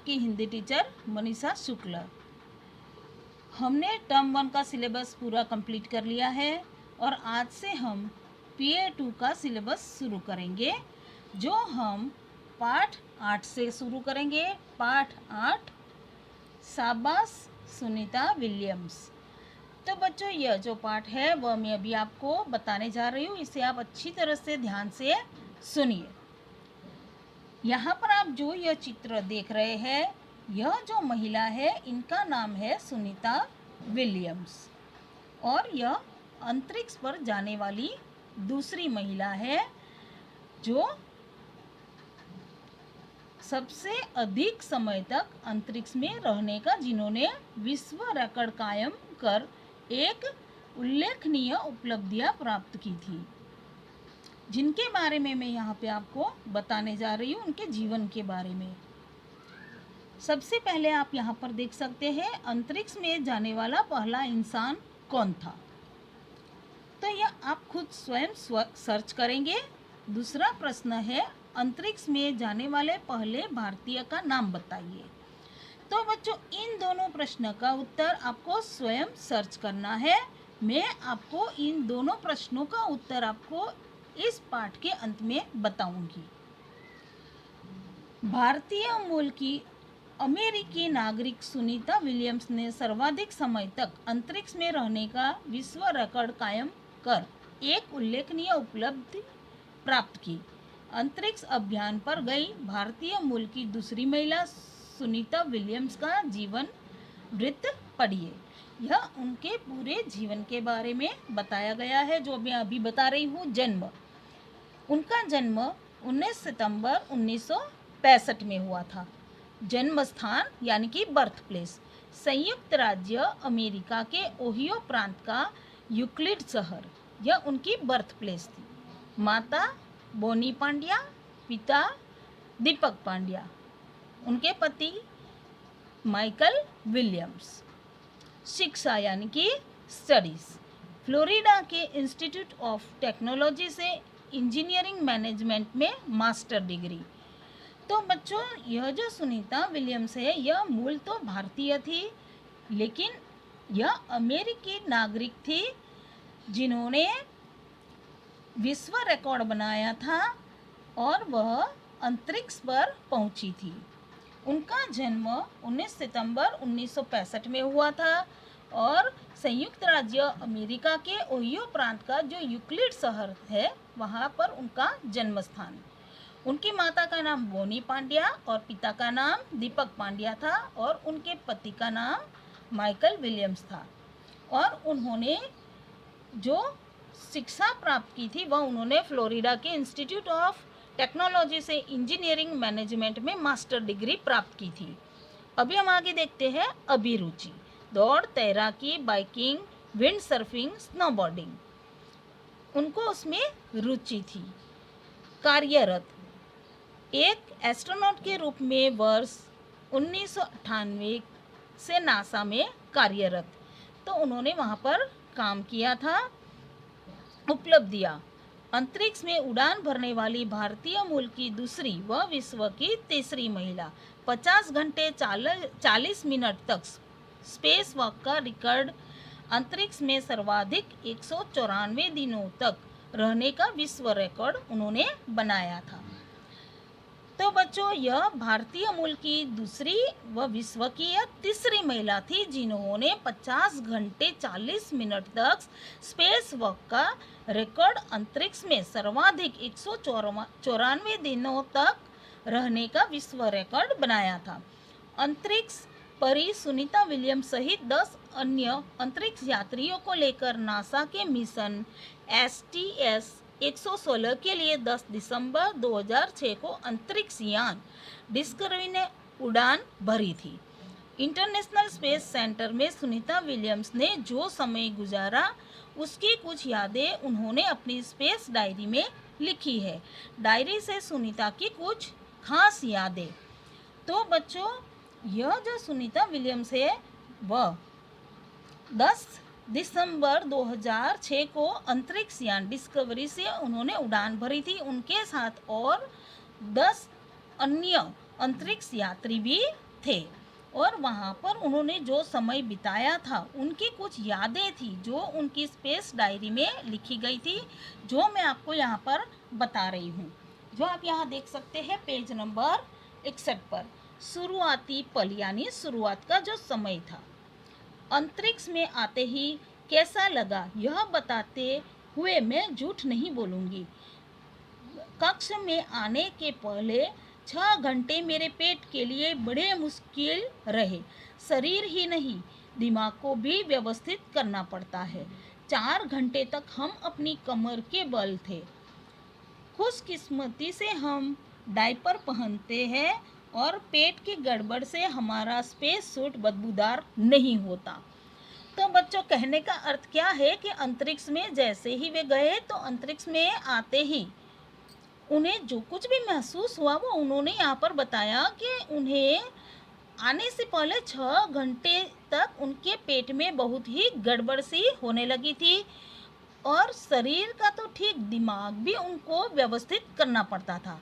आपकी हिंदी टीचर मनीषा शुक्ला। हमने टर्म 1 का सिलेबस पूरा कंप्लीट कर लिया है और आज से हम PA2 का सिलेबस शुरू करेंगे, जो हम पाठ 8 से शुरू करेंगे। पाठ 8, शाबाश सुनीता विलियम्स। तो बच्चों, यह जो पाठ है वह मैं अभी आपको बताने जा रही हूँ, इसे आप अच्छी तरह से ध्यान से सुनिए। यहाँ पर आप जो यह चित्र देख रहे हैं, यह जो महिला है इनका नाम है सुनीता विलियम्स और यह अंतरिक्ष पर जाने वाली दूसरी महिला है जो सबसे अधिक समय तक अंतरिक्ष में रहने का, जिन्होंने विश्व रिकॉर्ड कायम कर एक उल्लेखनीय उपलब्धियां प्राप्त की थी, जिनके बारे में मैं यहाँ पे आपको बताने जा रही हूँ, उनके जीवन के बारे में। सबसे पहले आप यहाँ पर देख सकते हैं अंतरिक्ष में जाने वाला पहला इंसान कौन था, तो यह आप खुद स्वयं सर्च करेंगे। दूसरा प्रश्न है अंतरिक्ष में जाने वाले पहले भारतीय का नाम बताइए। तो बच्चों, इन दोनों प्रश्न का उत्तर आपको स्वयं सर्च करना है। मैं आपको इन दोनों प्रश्नों का उत्तर आपको इस पाठ के अंत में बताऊंगी। भारतीय मूल की अमेरिकी नागरिक सुनीता विलियम्स ने सर्वाधिक समय तक अंतरिक्ष में रहने का विश्व रिकॉर्ड कायम कर एक उल्लेखनीय उपलब्धि प्राप्त की। अंतरिक्ष अभियान पर गई भारतीय मूल की दूसरी महिला सुनीता विलियम्स का जीवन वृत्त पढ़िए। यह उनके पूरे जीवन के बारे में बताया गया है, जो मैं अभी बता रही हूँ। जन्म, उनका जन्म 19 सितंबर 1965 में हुआ था। जन्म स्थान यानी कि बर्थ प्लेस संयुक्त राज्य अमेरिका के ओहियो प्रांत का यूक्लिड शहर, यह उनकी बर्थ प्लेस थी। माता बोनी पांड्या, पिता दीपक पांड्या, उनके पति माइकल विलियम्स। शिक्षा यानी कि स्टडीज, फ्लोरिडा के इंस्टीट्यूट ऑफ टेक्नोलॉजी से इंजीनियरिंग मैनेजमेंट में मास्टर डिग्री। तो बच्चों, यह जो सुनीता विलियम्स है यह मूल तो भारतीय थी, लेकिन यह अमेरिकी नागरिक थी जिन्होंने विश्व रिकॉर्ड बनाया था और वह अंतरिक्ष पर पहुंची थी। उनका जन्म 19 सितंबर 1965 में हुआ था और संयुक्त राज्य अमेरिका के ओहियो प्रांत का जो यूक्लिड शहर है वहाँ पर उनका जन्म स्थान। उनकी माता का नाम बोनी पांड्या और पिता का नाम दीपक पांड्या था और उनके पति का नाम माइकल विलियम्स था। और उन्होंने जो शिक्षा प्राप्त की थी वह उन्होंने फ्लोरिडा के इंस्टीट्यूट ऑफ टेक्नोलॉजी से इंजीनियरिंग मैनेजमेंट में मास्टर डिग्री प्राप्त की थी। अभी हम आगे देखते हैं अभिरुचि। दौड़, तैराकी, बाइकिंग, विंड सर्फिंग, स्नोबोर्डिंग, उनको उसमें रुचि थी। कार्यरत, एक एस्ट्रोनॉट के रूप में वर्ष 1998 से नासा में कार्यरत, तो उन्होंने वहाँ पर काम किया था। उपलब्धियाँ, अंतरिक्ष में उड़ान भरने वाली भारतीय मूल की दूसरी व विश्व की तीसरी महिला, 50 घंटे 40 मिनट तक स्पेस वॉक का रिकॉर्ड, अंतरिक्ष में सर्वाधिक 194 दिनों तक रहने का विश्व रिकॉर्ड उन्होंने बनाया था। तो बच्चों, यह भारतीय मूल की दूसरी व विश्व की यह तीसरी महिला थी जिन्होंने 50 घंटे 40 मिनट तक स्पेस वॉक का रिकॉर्ड, अंतरिक्ष में सर्वाधिक 194 दिनों तक रहने का विश्व रिकॉर्ड बनाया था। अंतरिक्ष परी सुनीता विलियम्स सहित 10 अन्य अंतरिक्ष यात्रियों को लेकर नासा के मिशन STS-116 के लिए 10 दिसंबर 2006 को अंतरिक्ष यान डिस्कवरी ने उड़ान भरी थी। इंटरनेशनल स्पेस सेंटर में सुनीता विलियम्स ने जो समय गुजारा उसकी कुछ यादें उन्होंने अपनी स्पेस डायरी में लिखी है। डायरी से सुनीता की कुछ खास यादें। तो बच्चों, यह जो सुनीता विलियम्स है वह 10 दिसंबर 2006 को अंतरिक्ष यान डिस्कवरी से उन्होंने उड़ान भरी थी। उनके साथ और 10 अन्य अंतरिक्ष यात्री भी थे और वहाँ पर उन्होंने जो समय बिताया था उनकी कुछ यादें थी जो उनकी स्पेस डायरी में लिखी गई थी, जो मैं आपको यहाँ पर बता रही हूँ, जो आप यहाँ देख सकते हैं पेज नंबर 61 पर। शुरुआती पल यानी शुरुआत का जो समय था। अंतरिक्ष में आते ही कैसा लगा यह बताते हुए मैं झूठ नहीं बोलूँगी। कक्ष में आने के पहले 6 घंटे मेरे पेट के लिए बड़े मुश्किल रहे। शरीर ही नहीं, दिमाग को भी व्यवस्थित करना पड़ता है। 4 घंटे तक हम अपनी कमर के बल थे। खुशकिस्मती से हम डायपर पहनते हैं और पेट की गड़बड़ से हमारा स्पेस सूट बदबूदार नहीं होता। तो बच्चों, कहने का अर्थ क्या है कि अंतरिक्ष में जैसे ही वे गए तो अंतरिक्ष में आते ही उन्हें जो कुछ भी महसूस हुआ वो उन्होंने यहाँ पर बताया कि उन्हें आने से पहले 6 घंटे तक उनके पेट में बहुत ही गड़बड़ सी होने लगी थी और शरीर का तो ठीक, दिमाग भी उनको व्यवस्थित करना पड़ता था।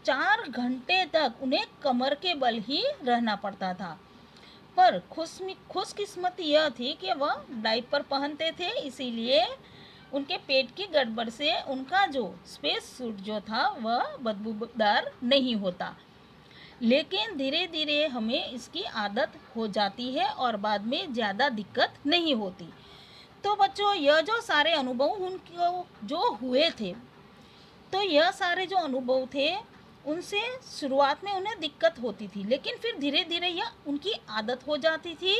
4 घंटे तक उन्हें कमर के बल ही रहना पड़ता था। पर खुशकिस्मती यह थी कि वह डायपर पहनते थे, इसीलिए उनके पेट की गड़बड़ से उनका जो स्पेस सूट जो था वह बदबूदार नहीं होता। लेकिन धीरे धीरे हमें इसकी आदत हो जाती है और बाद में ज़्यादा दिक्कत नहीं होती। तो बच्चों, यह जो सारे अनुभव उनको जो हुए थे, तो यह सारे जो अनुभव थे उनसे शुरुआत में उन्हें दिक्कत होती थी, लेकिन फिर धीरे धीरे यह उनकी आदत हो जाती थी,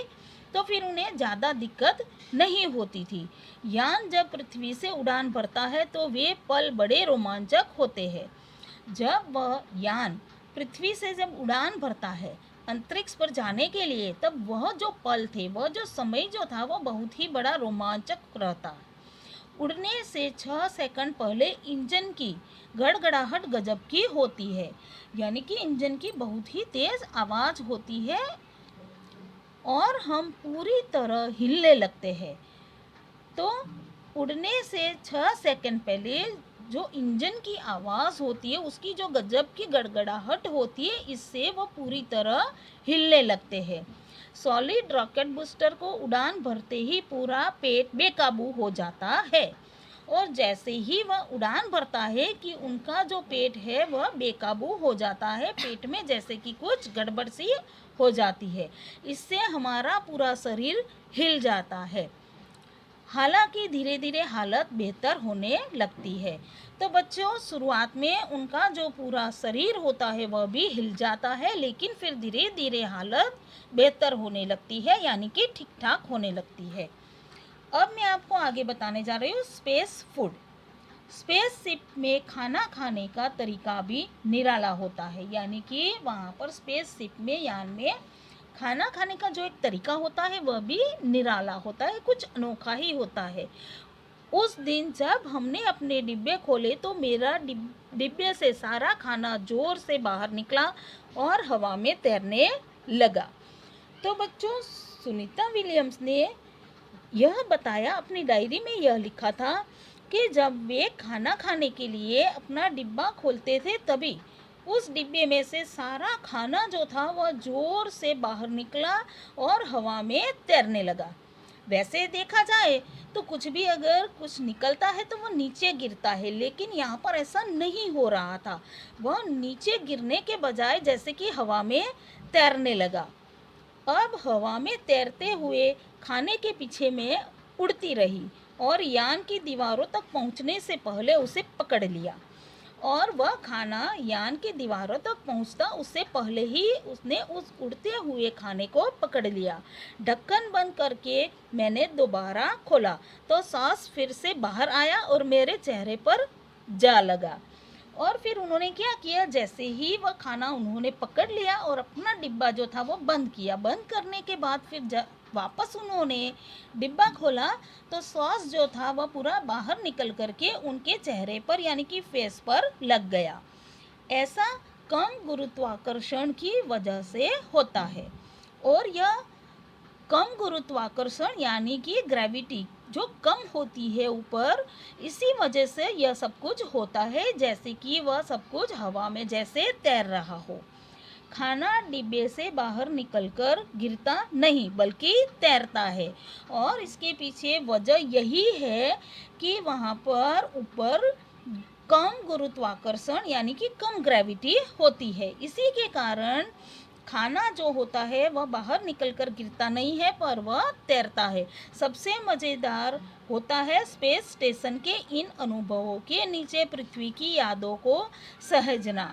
तो फिर उन्हें ज़्यादा दिक्कत नहीं होती थी। यान जब पृथ्वी से उड़ान भरता है तो वे पल बड़े रोमांचक होते हैं। जब वह यान पृथ्वी से जब उड़ान भरता है अंतरिक्ष पर जाने के लिए, तब वह जो पल थे, वह जो समय जो था, वह बहुत ही बड़ा रोमांचक रहता है। उड़ने से 6 सेकंड पहले इंजन की गड़गड़ाहट गजब की होती है, यानी कि इंजन की बहुत ही तेज़ आवाज़ होती है और हम पूरी तरह हिलने लगते हैं। तो उड़ने से 6 सेकंड पहले जो इंजन की आवाज़ होती है, उसकी जो गजब की गड़गड़ाहट होती है, इससे वो पूरी तरह हिलने लगते हैं। सॉलिड रॉकेट बूस्टर को उड़ान भरते ही पूरा पेट बेकाबू हो जाता है और जैसे ही वह उड़ान भरता है कि उनका जो पेट है वह बेकाबू हो जाता है, पेट में जैसे कि कुछ गड़बड़ सी हो जाती है। इससे हमारा पूरा शरीर हिल जाता है। हालांकि धीरे धीरे हालत बेहतर होने लगती है। तो बच्चों, शुरुआत में उनका जो पूरा शरीर होता है वह भी हिल जाता है, लेकिन फिर धीरे धीरे हालत बेहतर होने लगती है, यानी कि ठीक ठाक होने लगती है। अब मैं आपको आगे बताने जा रही हूँ स्पेस फूड। स्पेसशिप में खाना खाने का तरीका भी निराला होता है, यानी कि वहाँ पर स्पेसशिप में, यान में खाना खाने का जो एक तरीका होता है वह भी निराला होता है, कुछ अनोखा ही होता है। उस दिन जब हमने अपने डिब्बे खोले तो मेरा डिब्बे से सारा खाना जोर से बाहर निकला और हवा में तैरने लगा। तो बच्चों, सुनीता विलियम्स ने यह बताया, अपनी डायरी में यह लिखा था कि जब वे खाना खाने के लिए अपना डिब्बा खोलते थे तभी उस डिब्बे में से सारा खाना जो था वह जोर से बाहर निकला और हवा में तैरने लगा। वैसे देखा जाए तो कुछ भी अगर कुछ निकलता है तो वह नीचे गिरता है, लेकिन यहाँ पर ऐसा नहीं हो रहा था। वह नीचे गिरने के बजाय जैसे कि हवा में तैरने लगा। अब हवा में तैरते हुए खाने के पीछे में उड़ती रही और यान की दीवारों तक पहुँचने से पहले उसे पकड़ लिया और वह खाना यान की दीवारों तक पहुंचता उससे पहले ही उसने उस उड़ते हुए खाने को पकड़ लिया। ढक्कन बंद करके मैंने दोबारा खोला तो सांस फिर से बाहर आया और मेरे चेहरे पर जा लगा। और फिर उन्होंने क्या किया, जैसे ही वह खाना उन्होंने पकड़ लिया और अपना डिब्बा जो था वो बंद किया। बंद करने के बाद फिर वापस उन्होंने डिब्बा खोला तो सॉस जो था वह पूरा बाहर निकल करके उनके चेहरे पर यानी कि फेस पर लग गया। ऐसा कम गुरुत्वाकर्षण की वजह से होता है और यह कम गुरुत्वाकर्षण यानी कि ग्रेविटी जो कम होती है ऊपर, इसी वजह से यह सब कुछ होता है, जैसे कि वह सब कुछ हवा में जैसे तैर रहा हो। खाना डिब्बे से बाहर निकलकर गिरता नहीं बल्कि तैरता है। और इसके पीछे वजह यही है कि वहाँ पर ऊपर कम गुरुत्वाकर्षण यानी कि कम ग्रेविटी होती है। इसी के कारण खाना जो होता है वह बाहर निकलकर गिरता नहीं है पर वह तैरता है। सबसे मज़ेदार होता है स्पेस स्टेशन के इन अनुभवों के नीचे पृथ्वी की यादों को सहेजना।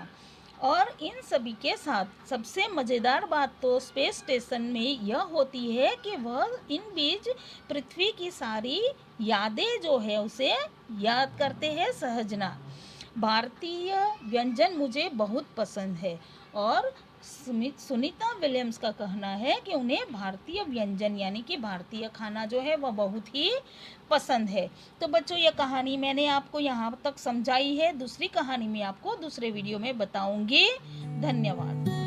और इन सभी के साथ सबसे मज़ेदार बात तो स्पेस स्टेशन में यह होती है कि वह इन बीच पृथ्वी की सारी यादें जो है उसे याद करते हैं, सहेजना। भारतीय व्यंजन मुझे बहुत पसंद है और सुनीता विलियम्स का कहना है कि उन्हें भारतीय व्यंजन यानी कि भारतीय खाना जो है वह बहुत ही पसंद है। तो बच्चों, यह कहानी मैंने आपको यहाँ तक समझाई है। दूसरी कहानी मैं आपको दूसरे वीडियो में बताऊंगी। धन्यवाद।